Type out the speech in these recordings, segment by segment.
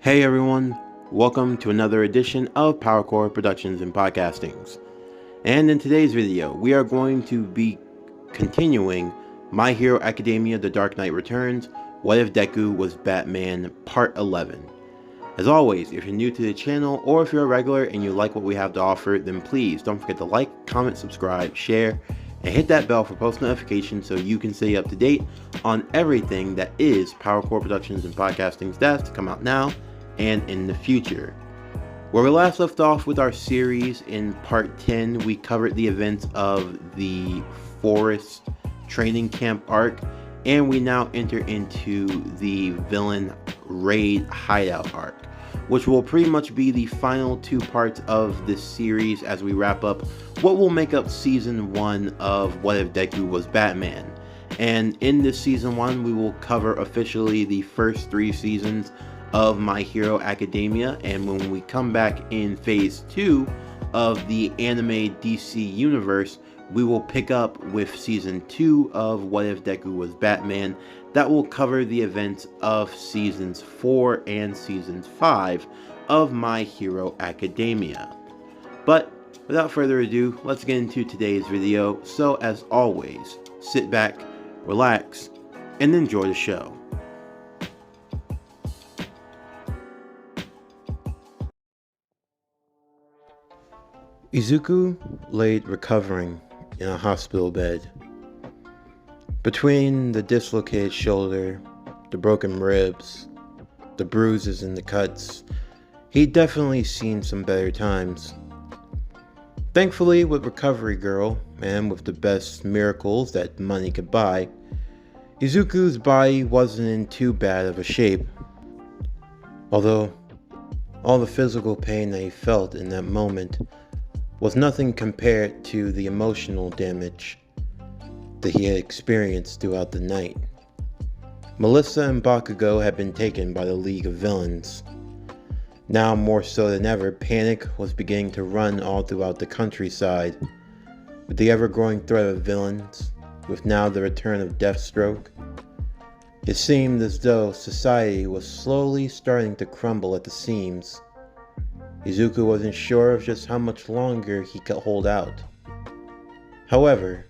Hey everyone, welcome to another edition of PowerCore Productions and Podcastings. And in today's video, we are going to be continuing My Hero Academia: The Dark Knight Returns, What If Deku Was Batman, Part 11. As always, if you're new to the channel or if you're a regular and you like what we have to offer, then please don't forget to like, comment, subscribe, share, and hit that bell for post notifications so you can stay up to date on everything that is PowerCore Productions and Podcasting's desk to come out now and in the future. Where we last left off with our series in part 10, we covered the events of the forest training camp arc, and we now enter into the villain raid hideout arc, which will pretty much be the final two parts of this series as we wrap up what will make up season 1 of What If Deku Was Batman. And in this season 1, we will cover officially the first 3 seasons of My Hero Academia, and when we come back in phase 2 of the anime DC universe, we will pick up with season 2 of What If Deku Was Batman. That will cover the events of seasons 4 and season 5 of My Hero Academia. But without further ado, let's get into today's video. So as always, sit back, relax, and enjoy the show. Izuku laid recovering in a hospital bed. Between the dislocated shoulder, the broken ribs, the bruises and the cuts, he'd definitely seen some better times. Thankfully, with Recovery Girl, and with the best miracles that money could buy, Izuku's body wasn't in too bad of a shape. Although, all the physical pain that he felt in that moment was nothing compared to the emotional damage that he had experienced throughout the night. Melissa and Bakugo had been taken by the League of Villains. Now more so than ever, panic was beginning to run all throughout the countryside. With the ever-growing threat of villains, with now the return of Deathstroke, it seemed as though society was slowly starting to crumble at the seams. Izuku wasn't sure of just how much longer he could hold out. However,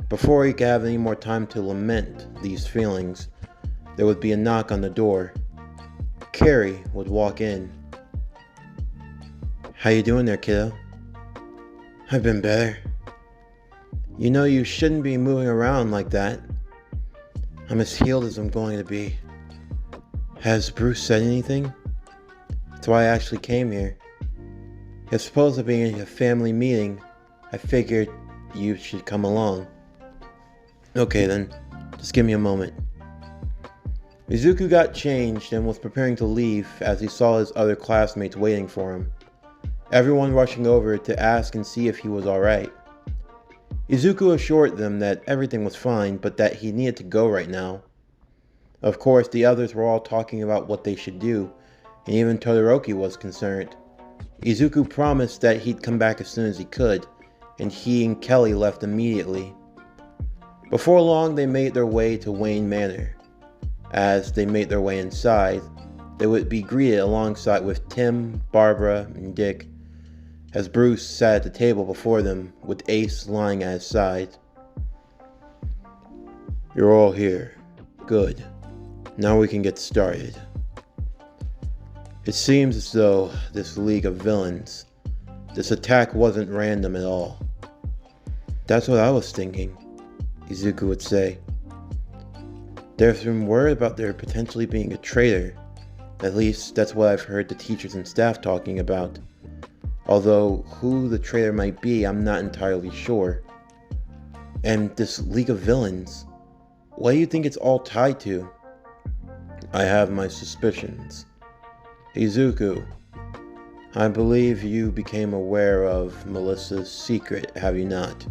before he could have any more time to lament these feelings, there would be a knock on the door. Carrie would walk in. "How you doing there, kiddo?" "I've been better." "You know you shouldn't be moving around like that." "I'm as healed as I'm going to be." "Has Bruce said anything?" "That's why I actually came here. It's supposed to be a family meeting. I figured you should come along." "Okay then, just give me a moment." Izuku got changed and was preparing to leave as he saw his other classmates waiting for him, everyone rushing over to ask and see if he was alright. Izuku assured them that everything was fine, but that he needed to go right now. Of course, the others were all talking about what they should do, and even Todoroki was concerned. Izuku promised that he'd come back as soon as he could, and he and Kelly left immediately. Before long, they made their way to Wayne Manor. As they made their way inside, they would be greeted alongside with Tim, Barbara, and Dick, as Bruce sat at the table before them with Ace lying at his side. "You're all here. Good. Now we can get started. It seems as though this League of Villains, this attack wasn't random at all." "That's what I was thinking," Izuku would say. "There's been word about there potentially being a traitor. At least that's what I've heard the teachers and staff talking about. Although who the traitor might be, I'm not entirely sure. And this League of Villains, what do you think it's all tied to?" "I have my suspicions. Izuku, I believe you became aware of Melissa's secret, have you not?"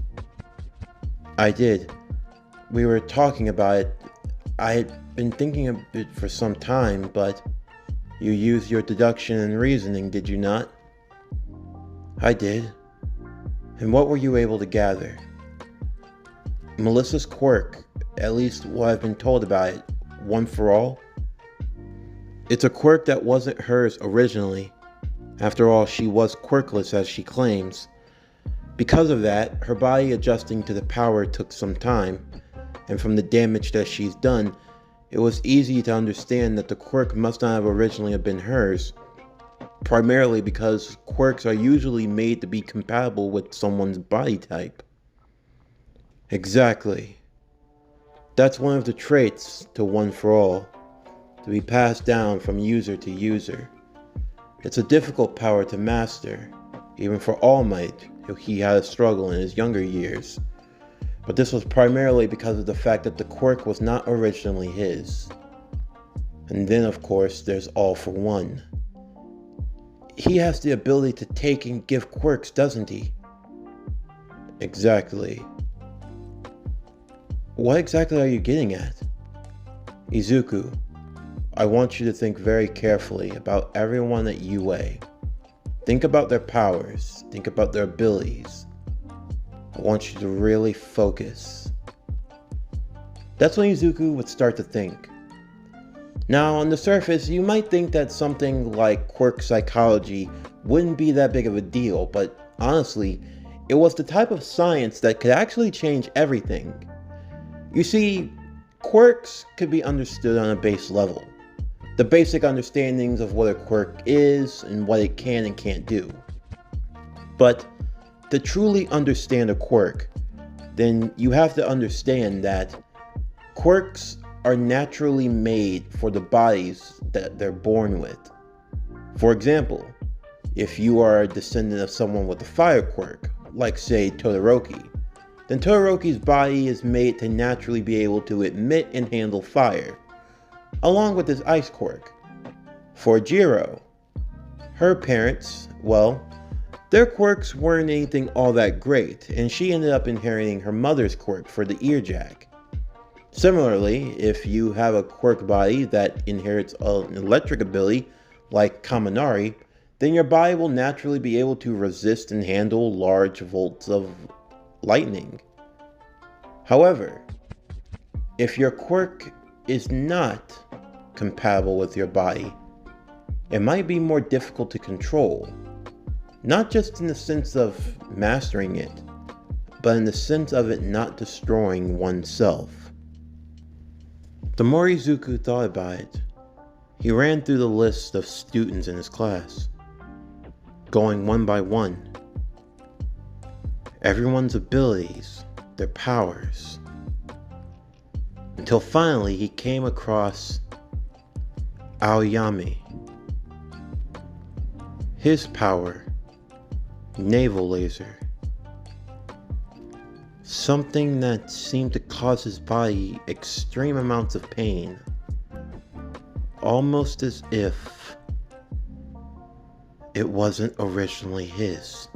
"I did. We were talking about it. I had been thinking of it for some time, but you used your deduction and reasoning, did you not?" "I did." "And what were you able to gather?" "Melissa's quirk, at least what I've been told about it, one for all." It's a quirk that wasn't hers originally. After all, she was quirkless as she claims. Because of that, her body adjusting to the power took some time, and from the damage that she's done, it was easy to understand that the quirk must not have originally been hers, primarily because quirks are usually made to be compatible with someone's body type. Exactly. That's one of the traits to One for All, to be passed down from user to user. It's a difficult power to master, even for All Might, who he had a struggle in his younger years. But this was primarily because of the fact that the quirk was not originally his. And then, of course, there's All for One. He has the ability to take and give quirks, doesn't he? Exactly. What exactly are you getting at? Izuku, I want you to think very carefully about everyone at UA. Think about their powers. Think about their abilities. I want you to really focus. That's when Izuku would start to think. Now, on the surface, you might think that something like quirk psychology wouldn't be that big of a deal, but honestly, it was the type of science that could actually change everything. You see, quirks could be understood on a base level. The basic understandings of what a quirk is and what it can and can't do. But to truly understand a quirk, then you have to understand that quirks are naturally made for the bodies that they're born with. For example, if you are a descendant of someone with a fire quirk, like say Todoroki, then Todoroki's body is made to naturally be able to emit and handle fire, along with his ice quirk. For Jiro, her parents, well, their quirks weren't anything all that great, and she ended up inheriting her mother's quirk for the earjack. Similarly, if you have a quirk body that inherits an electric ability, like Kaminari, then your body will naturally be able to resist and handle large volts of lightning. However, if your quirk is not compatible with your body, it might be more difficult to control. Not just in the sense of mastering it, but in the sense of it not destroying oneself. The more Izuku thought about it, he ran through the list of students in his class, going one by one. Everyone's abilities, their powers, until finally he came across Aoyami. His power, navel laser. Something that seemed to cause his body extreme amounts of pain. Almost as if it wasn't originally his.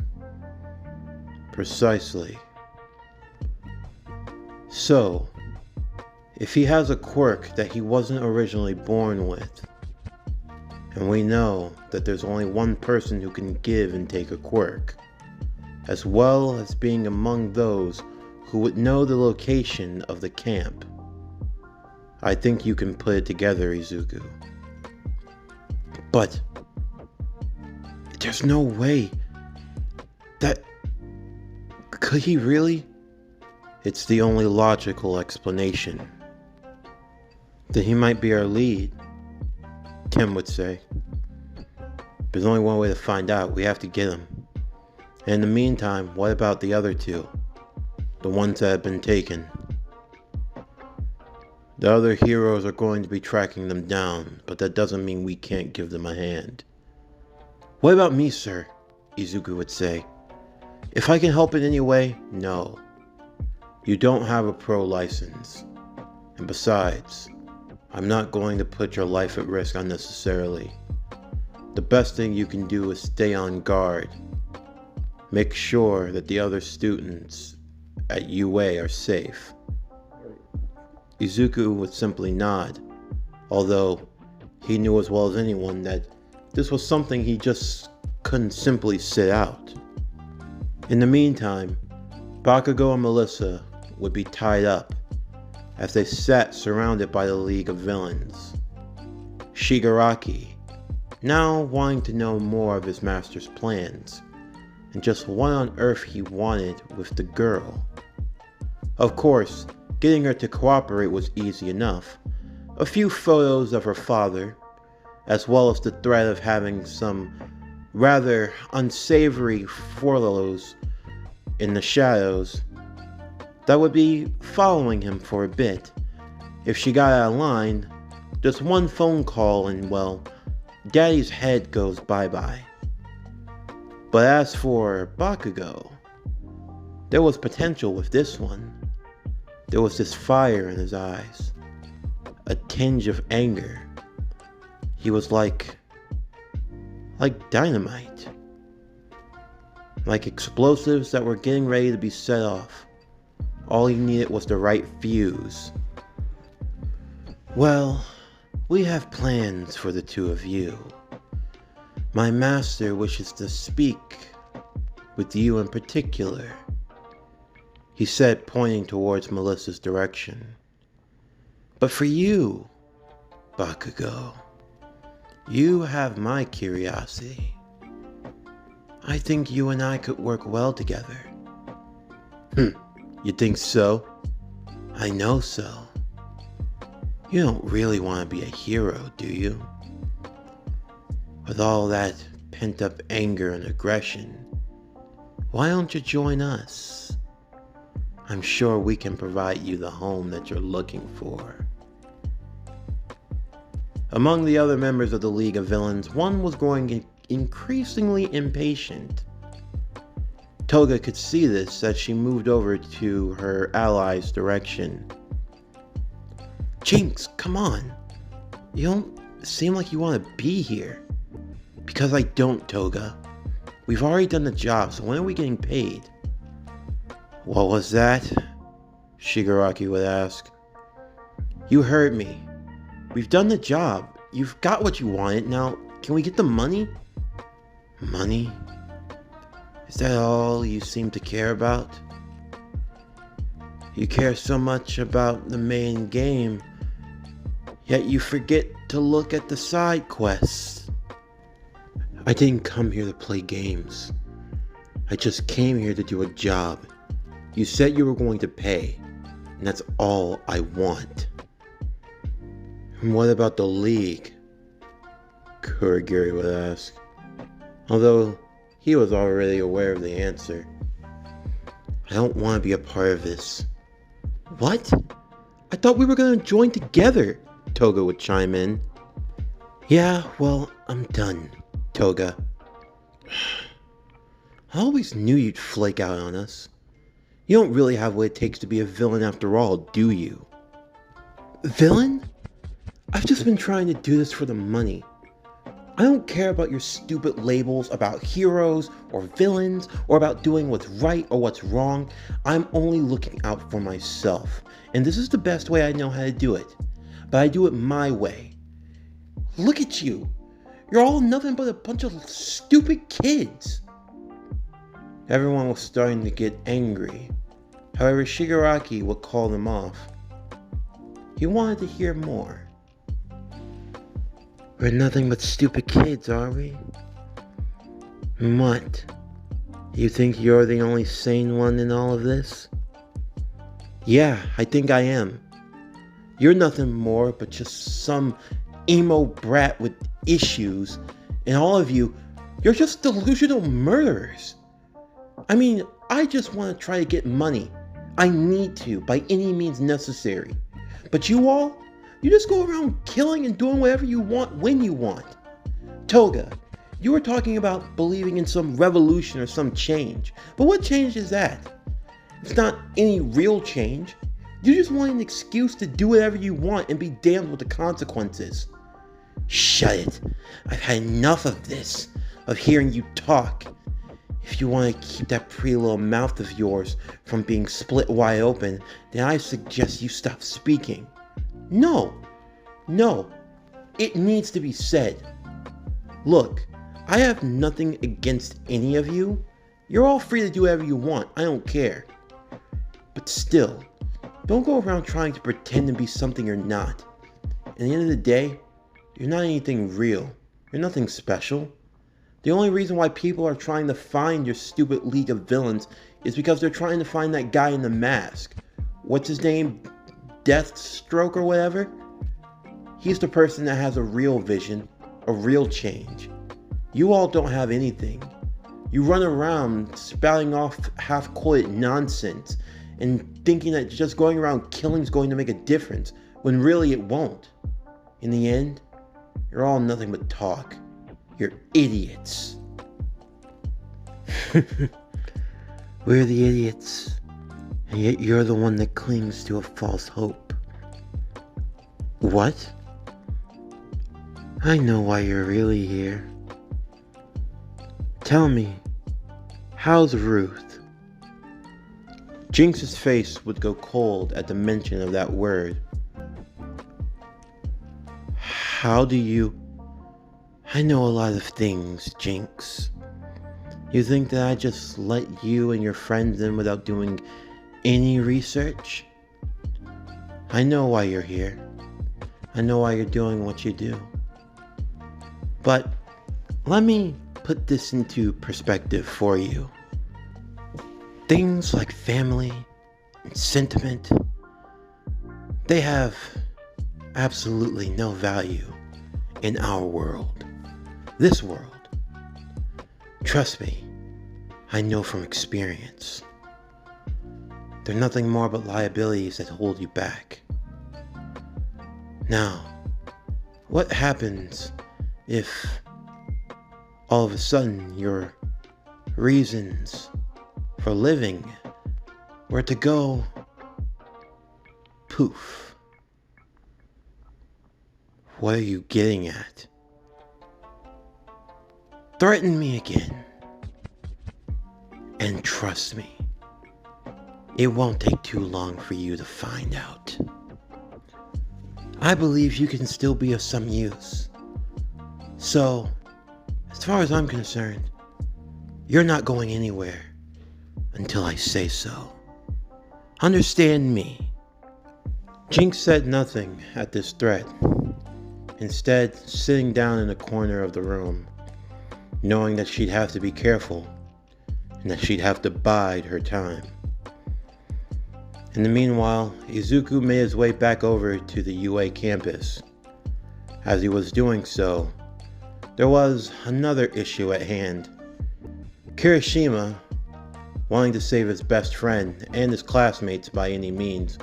Precisely. So, if he has a quirk that he wasn't originally born with, and we know that there's only one person who can give and take a quirk, as well as being among those who would know the location of the camp, I think you can put it together, Izuku. But there's no way that... Could he really? It's the only logical explanation. That he might be our lead, Tim would say. There's only one way to find out. We have to get him. And in the meantime, what about the other two? The ones that have been taken. The other heroes are going to be tracking them down, but that doesn't mean we can't give them a hand. What about me, sir? Izuku would say. If I can help in any way, no. You don't have a pro license. And besides, I'm not going to put your life at risk unnecessarily. The best thing you can do is stay on guard. Make sure that the other students at UA are safe. Izuku would simply nod, although he knew as well as anyone that this was something he just couldn't simply sit out. In the meantime, Bakugo and Melissa would be tied up as they sat surrounded by the League of Villains. Shigaraki, now wanting to know more of his master's plans, and just what on earth he wanted with the girl. Of course, getting her to cooperate was easy enough. A few photos of her father, as well as the threat of having some rather unsavory followers in the shadows that would be following him for a bit. If she got out of line, just one phone call and, well, Daddy's head goes bye-bye. But as for Bakugo, there was potential with this one. There was this fire in his eyes, a tinge of anger. He was like dynamite. Like explosives that were getting ready to be set off. All he needed was the right fuse. Well, we have plans for the two of you. My master wishes to speak with you in particular, he said, pointing towards Melissa's direction. But for you, Bakugo, you have my curiosity. I think you and I could work well together. You think so? I know so. You don't really want to be a hero, do you? With all that pent-up anger and aggression, why don't you join us? I'm sure we can provide you the home that you're looking for. Among the other members of the League of Villains, one was growing increasingly impatient. Toga could see this as she moved over to her ally's direction. Jinx, come on. You don't seem like you want to be here. Because I don't, Toga. We've already done the job, so when are we getting paid? What was that? Shigaraki would ask. You heard me. We've done the job. You've got what you wanted. Now, can we get the money? Money? Is that all you seem to care about? You care so much about the main game, yet you forget to look at the side quests. I didn't come here to play games. I just came here to do a job. You said you were going to pay, and that's all I want. And what about the League? Kurogiri would ask, although he was already aware of the answer. I don't want to be a part of this. What? I thought we were going to join together, Toga would chime in. Yeah, well, I'm done, Toga. I always knew you'd flake out on us. You don't really have what it takes to be a villain after all, do you? Villain? I've just been trying to do this for the money. I don't care about your stupid labels about heroes or villains or about doing what's right or what's wrong. I'm only looking out for myself. And this is the best way I know how to do it. But I do it my way. Look at you. You're all nothing but a bunch of stupid kids. Everyone was starting to get angry. However, Shigaraki would call them off. He wanted to hear more. We're nothing but stupid kids, are we? What? You think you're the only sane one in all of this? Yeah, I think I am. You're nothing more but just some emo brat with issues, and all of you, you're just delusional murderers. I mean, I just want to try to get money. I need to, by any means necessary. But you all, you just go around killing and doing whatever you want when you want. Toga, you were talking about believing in some revolution or some change. But what change is that? It's not any real change. You just want an excuse to do whatever you want and be damned with the consequences. Shut it. I've had enough of this, of hearing you talk. If you want to keep that pretty little mouth of yours from being split wide open, then I suggest you stop speaking. No, it needs to be said. Look, I have nothing against any of you. You're all free to do whatever you want, I don't care. But still, don't go around trying to pretend to be something you're not. At the end of the day, You're not anything real. You're nothing special. The only reason why people are trying to find your stupid league of villains is because they're trying to find that guy in the mask. What's his name? Deathstroke or whatever? He's the person that has a real vision, a real change. You all don't have anything. You run around spouting off half-coited nonsense and thinking that just going around killing is going to make a difference, when really it won't. In the end, you're all nothing but talk. You're idiots. We're the idiots, and yet you're the one that clings to a false hope. What? I know why you're really here. Tell me, how's Ruth? Jinx's face would go cold at the mention of that word. How do you... I know a lot of things, Jinx. You think that I just let you and your friends in without doing any research? I know why you're here. I know why you're doing what you do. But let me put this into perspective for you. Things like family and sentiment, they have absolutely no value in our world. This world. Trust me, I know from experience. They're nothing more but liabilities that hold you back. Now, what happens if all of a sudden your reasons for living were to go poof? What are you getting at? Threaten me again. And trust me, it won't take too long for you to find out. I believe you can still be of some use. So, as far as I'm concerned, you're not going anywhere until I say so. Understand me. Jinx said nothing at this threat, instead sitting down in a corner of the room, knowing that she'd have to be careful and that she'd have to bide her time. In the meanwhile, Izuku made his way back over to the UA campus. As he was doing so, there was another issue at hand. Kirishima, wanting to save his best friend and his classmates by any means,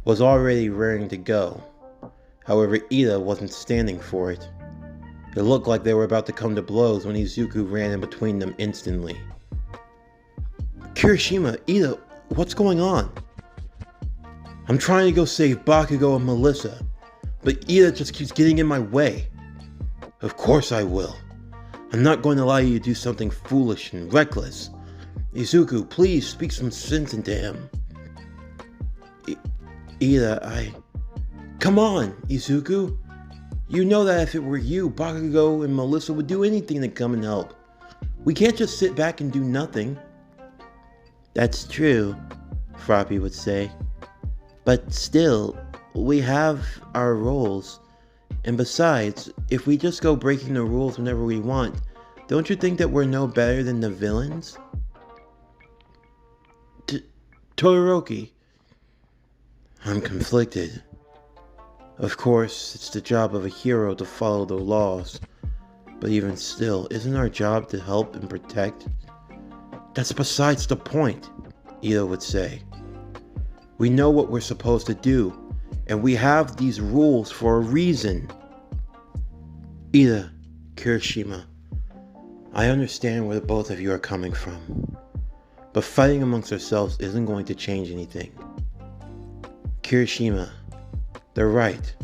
was already raring to go. However, Ida wasn't standing for it. It looked like they were about to come to blows when Izuku ran in between them instantly. Kirishima, Ida, what's going on? I'm trying to go save Bakugo and Melissa, but Ida just keeps getting in my way. Of course I will. I'm not going to allow you to do something foolish and reckless. Izuku, please speak some sense into him. Ida, Come on, Izuku. You know that if it were you, Bakugo and Melissa would do anything to come and help. We can't just sit back and do nothing. That's true, Froppy would say. But still, we have our roles. And besides, if we just go breaking the rules whenever we want, don't you think that we're no better than the villains? Todoroki. I'm conflicted. Of course, it's the job of a hero to follow the laws. But even still, isn't our job to help and protect? That's besides the point, Ida would say. We know what we're supposed to do, and we have these rules for a reason. Ida, Kirishima, I understand where the both of you are coming from, but fighting amongst ourselves isn't going to change anything. Kirishima, they're right.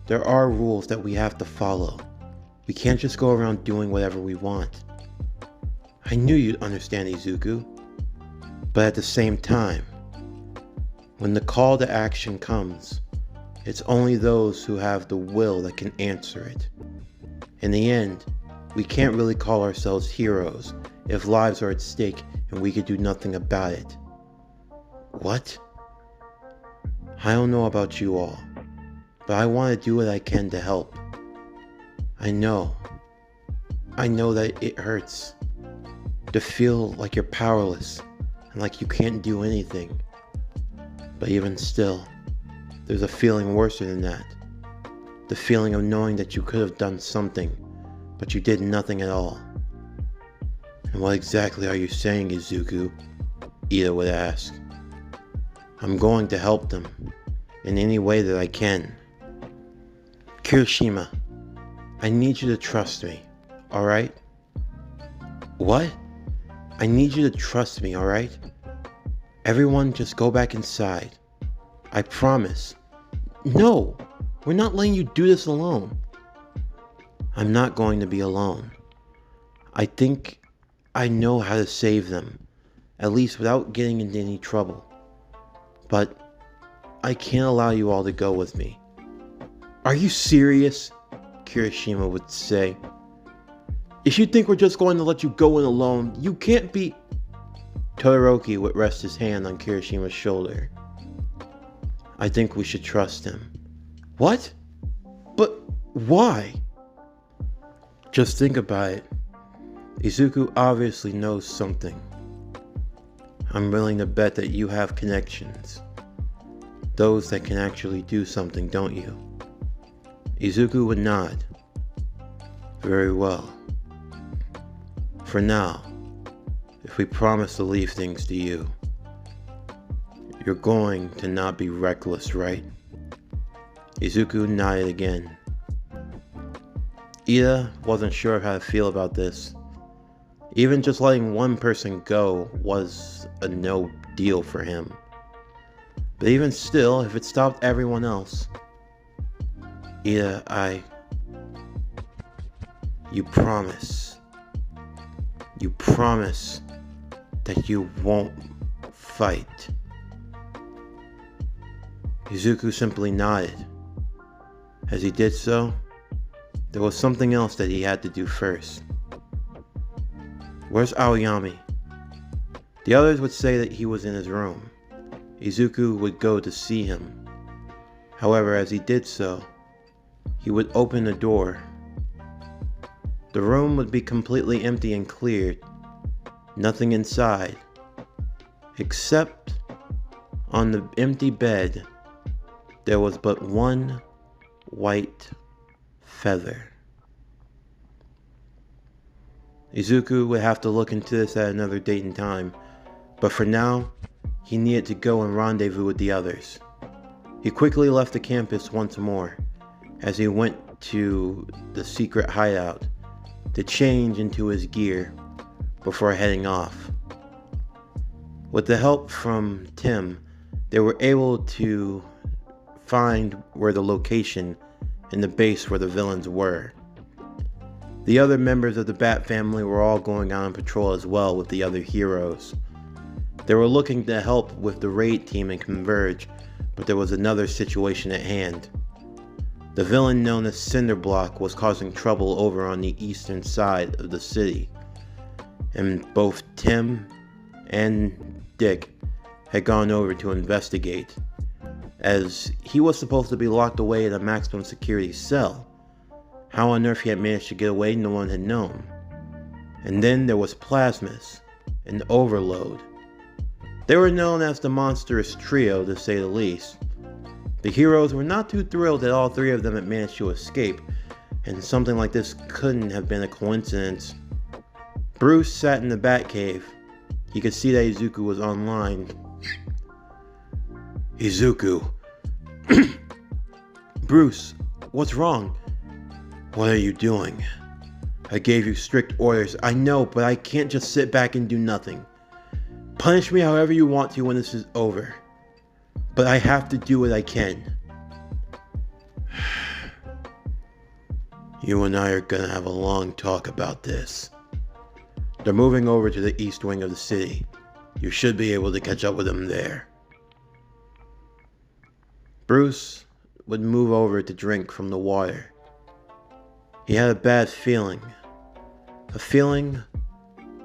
There are rules that we have to follow. We can't just go around doing whatever we want. I knew you'd understand, Izuku. But at the same time, when the call to action comes, it's only those who have the will that can answer it. In the end, we can't really call ourselves heroes if lives are at stake and we could do nothing about it. What? I don't know about you all, but I want to do what I can to help. I know that it hurts to feel like you're powerless and like you can't do anything. But even still, there's a feeling worse than that. The feeling of knowing that you could have done something, but you did nothing at all. And what exactly are you saying, Izuku? Ida would ask. I'm going to help them in any way that I can. Kirishima, I need you to trust me, alright? What? I need you to trust me, alright? Everyone just go back inside. I promise. No! We're not letting you do this alone. I'm not going to be alone. I think I know how to save them, at least without getting into any trouble. But I can't allow you all to go with me. Are you serious? Kirishima would say. If you think we're just going to let you go in alone, you can't be... Todoroki would rest his hand on Kirishima's shoulder. I think we should trust him. What? But why? Just think about it. Izuku obviously knows something. I'm willing to bet that you have connections. Those that can actually do something, don't you? Izuku would nod. Very well. For now, if we promise to leave things to you, you're going to not be reckless, right? Izuku nodded again. Ida wasn't sure how to feel about this. Even just letting one person go was a no deal for him. But even still, if it stopped everyone else... Ida, You promise that you won't fight. Izuku simply nodded. As he did so, there was something else that he had to do first. Where's Aoyami? The others would say that he was in his room. Izuku would go to see him. However, as he did so, he would open the door. The room would be completely empty and cleared. Nothing inside, except on the empty bed, there was but one white feather. Izuku would have to look into this at another date and time, but for now, he needed to go and rendezvous with the others. He quickly left the campus once more, as he went to the secret hideout to change into his gear before heading off. With the help from Tim, they were able to find where the location and the base where the villains were. The other members of the Bat family were all going out on patrol as well with the other heroes. They were looking to help with the raid team and converge, but there was another situation at hand. The villain known as Cinderblock was causing trouble over on the eastern side of the city, and both Tim and Dick had gone over to investigate, as he was supposed to be locked away in a maximum security cell. How on earth he had managed to get away, no one had known. And then there was Plasmus and Overload. They were known as the monstrous trio, to say the least. The heroes were not too thrilled that all three of them had managed to escape, and something like this couldn't have been a coincidence. Bruce sat in the Batcave. He could see that Izuku was online. Izuku. Bruce, what's wrong? What are you doing? I gave you strict orders. I know, but I can't just sit back and do nothing. Punish me however you want to when this is over. But I have to do what I can. You and I are gonna have a long talk about this. They're moving over to the east wing of the city. You should be able to catch up with them there. Bruce would move over to drink from the water. He had a bad feeling. A feeling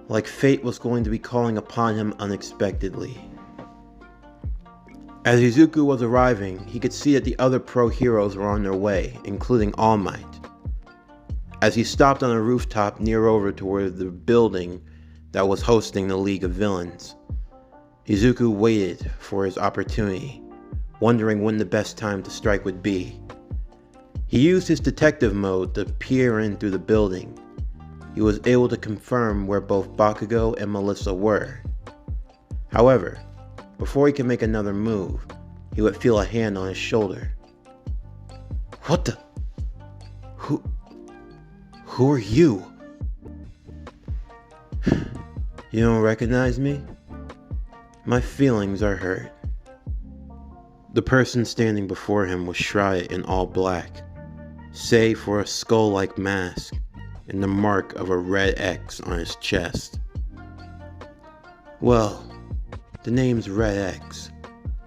like fate was going to be calling upon him unexpectedly. As Izuku was arriving, he could see that the other pro heroes were on their way, including All Might. As he stopped on a rooftop near over toward the building that was hosting the League of Villains, Izuku waited for his opportunity, wondering when the best time to strike would be. He used his detective mode to peer in through the building. He was able to confirm where both Bakugo and Melissa were. However, before he could make another move, he would feel a hand on his shoulder. What the? Who are you? You don't recognize me? My feelings are hurt. The person standing before him was shrouded in all black, save for a skull-like mask and the mark of a red X on his chest. Well, the name's Red X,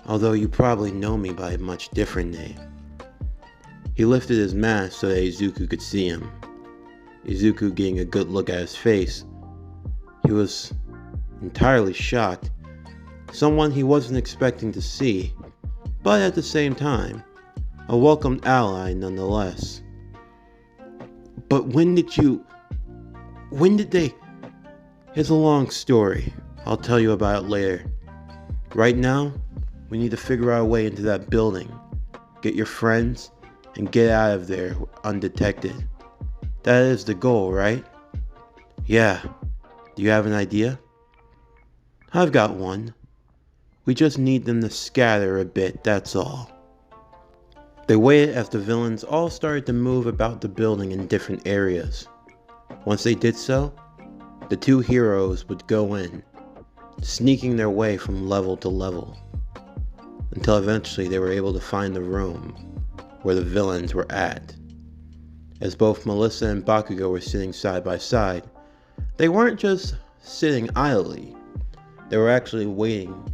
although you probably know me by a much different name. He lifted his mask so that Izuku could see him. Izuku getting a good look at his face. He was entirely shocked. Someone he wasn't expecting to see, but at the same time, a welcomed ally nonetheless. But when did they? It's a long story. I'll tell you about it later. Right now, we need to figure out a way into that building, get your friends, and get out of there undetected. That is the goal, right? Yeah. Do you have an idea? I've got one. We just need them to scatter a bit, that's all. They waited as the villains all started to move about the building in different areas. Once they did so, the two heroes would go in, sneaking their way from level to level, until eventually they were able to find the room where the villains were at. As both Melissa and Bakugo were sitting side by side, they weren't just sitting idly, they were actually waiting,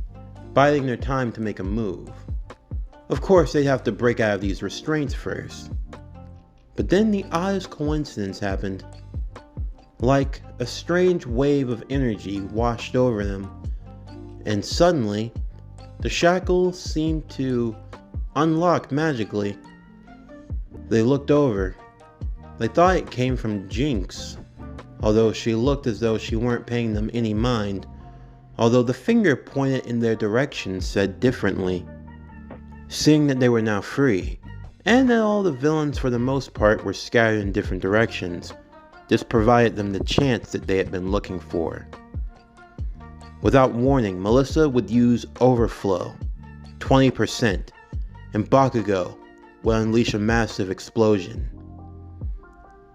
biding their time to make a move. Of course, they'd have to break out of these restraints first. But then the oddest coincidence happened. Like a strange wave of energy washed over them, and suddenly, the shackles seemed to unlock magically. They looked over. They thought it came from Jinx, although she looked as though she weren't paying them any mind, although the finger pointed in their direction said differently. Seeing that they were now free, and that all the villains for the most part were scattered in different directions, this provided them the chance that they had been looking for. Without warning, Melissa would use Overflow, 20%, and Bakugo would unleash a massive explosion.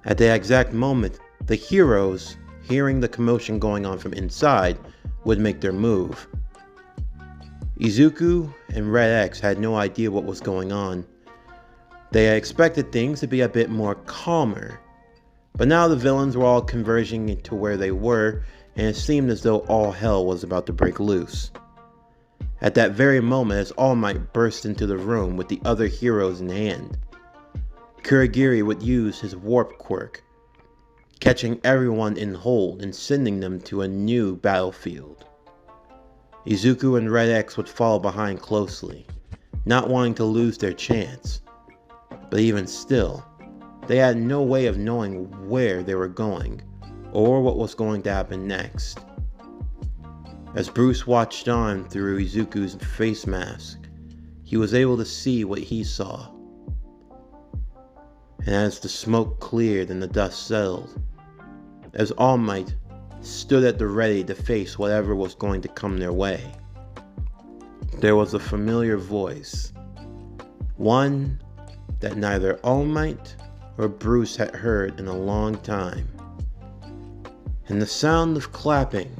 At the exact moment, the heroes, hearing the commotion going on from inside, would make their move. Izuku and Red X had no idea what was going on. They had expected things to be a bit more calmer, but now the villains were all converging to where they were, and it seemed as though all hell was about to break loose. At that very moment, as All Might burst into the room with the other heroes in hand, Kurogiri would use his warp quirk, catching everyone in hold and sending them to a new battlefield. Izuku and Red X would follow behind closely, not wanting to lose their chance. But even still, they had no way of knowing where they were going, or what was going to happen next. As Bruce watched on through Izuku's face mask, he was able to see what he saw. And as the smoke cleared and the dust settled, as All Might stood at the ready to face whatever was going to come their way, there was a familiar voice, one that neither All Might or Bruce had heard in a long time, and the sound of clapping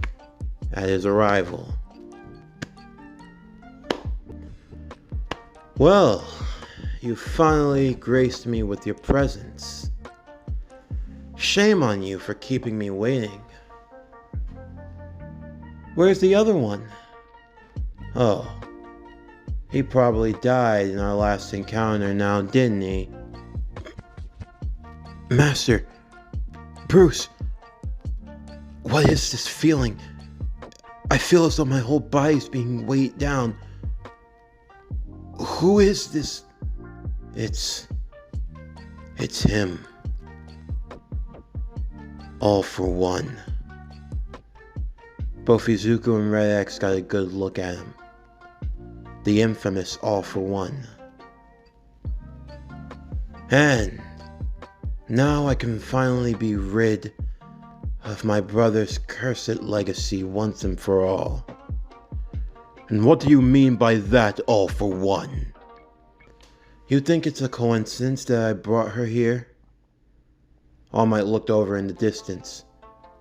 at his arrival. Well, you finally graced me with your presence. Shame on you for keeping me waiting. Where's the other one? Oh, he probably died in our last encounter now, didn't he? Master, Bruce, what is this feeling? I feel as though my whole body's being weighed down. Who is this? It's him. All for one. Both Izuku and Red X got a good look at him. The infamous All for One. And now I can finally be rid of my brother's cursed legacy once and for all. And what do you mean by that, All for One? You think it's a coincidence that I brought her here? All Might looked over in the distance,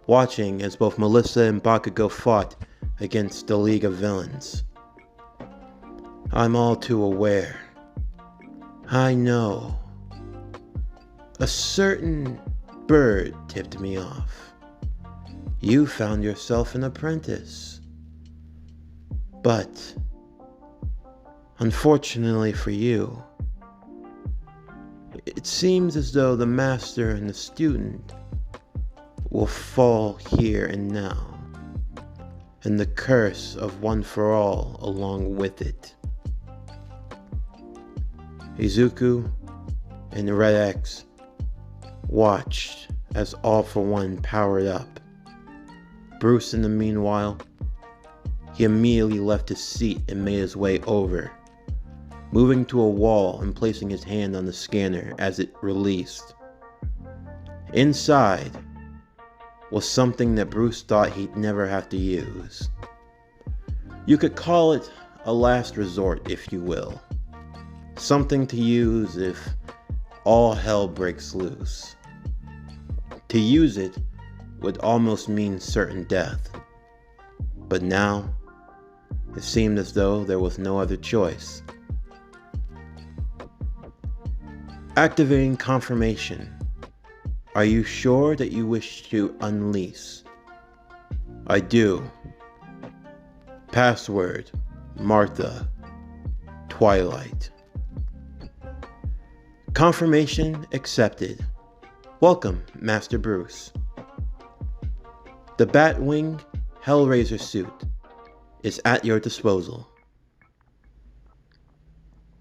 watching as both Melissa and Bakugo fought against the League of Villains. I'm all too aware. I know. A certain bird tipped me off. You found yourself an apprentice. But, unfortunately for you, it seems as though the master and the student will fall here and now, and the curse of One for All along with it. Izuku and Red X watched as All for One powered up. Bruce, in the meanwhile, he immediately left his seat and made his way over, moving to a wall and placing his hand on the scanner as it released. Inside was something that Bruce thought he'd never have to use. You could call it a last resort, if you will. Something to use if all hell breaks loose. To use it would almost mean certain death. But now, it seemed as though there was no other choice. Activating confirmation. Are you sure that you wish to unleash? I do. Password, Martha, Twilight. Confirmation accepted. Welcome, Master Bruce. The Batwing Hellraiser suit is at your disposal.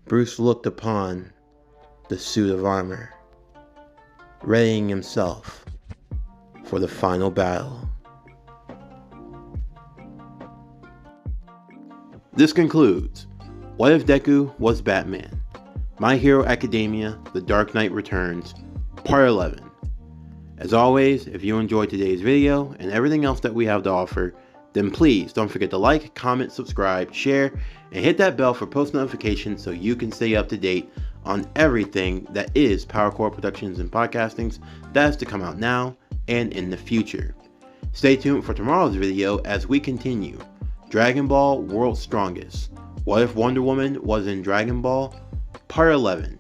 Bruce looked upon the suit of armor, readying himself for the final battle. This concludes What If Deku Was Batman? My Hero Academia, The Dark Knight Returns, Part 11. As always, if you enjoyed today's video and everything else that we have to offer, then please don't forget to like, comment, subscribe, share, and hit that bell for post notifications so you can stay up to date on everything that is PowerCore Productions and Podcastings that is to come out now and in the future. Stay tuned for tomorrow's video as we continue Dragon Ball World's Strongest. What if Wonder Woman was in Dragon Ball? Part 11.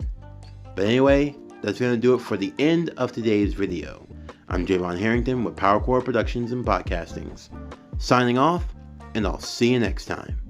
But anyway, that's going to do it for the end of today's video. I'm Javon Harrington with PowerCore Productions and Podcastings. Signing off, and I'll see you next time.